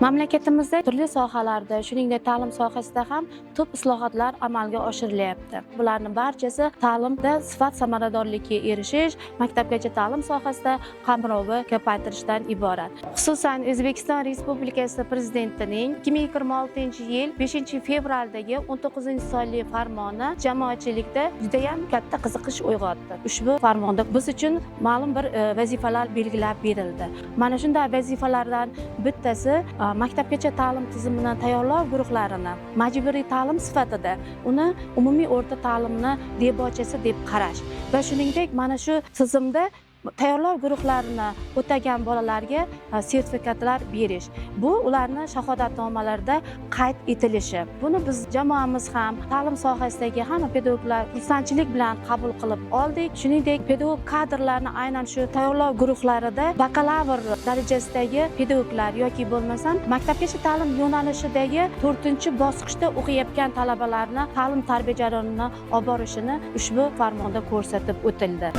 Mamlakatimizda turli sohalarda, shuningdek ta'lim sohasida ham tub islohotlar amalga oshirilyapti. Bularning barchasi ta'limda sifat samaradorlikka erishish, maktabgacha ta'lim sohasida qamrovni ko'paytirishdan iborat. Xususan, O'zbekiston Respublikasi Prezidentining 2026-yil 5-fevraldagi 19-sonli farmoni jamoatchilikda juda ham katta qiziqish uyg'otdi. Ushbu farmonda biz uchun ma'lum bir vazifalar belgilab berildi. Mana shunday vazifalardan bittasi maktabgacha ta'lim tizimini tayyorlov guruhlarini majburiy ta'lim sifatida uni umumiy o'rta ta'limni debochasi deb qarash va shuningdek mana shu tizimda tayyorlov guruhlarini o'tagan bolalarga sertifikatlar berish. Bu ularni shahodatnomalarida qayd etilishi. Buni biz jamoamiz ham ta'lim sohasidagi hamma pedagoglar xursandchilik bilan qabul qilib oldik. Shuningdek, pedagog kadrlarni aynan shu tayyorlov guruhlarida bakalavr darajasidagi pedagoglar yoki bo'lmasam maktabgacha ta'lim yo'nalishidagi 4-bosqichda o'qiyotgan talabalarni ta'lim tarbiya jarayonini olib borishini ushbu farmonda ko'rsatib o'tildi.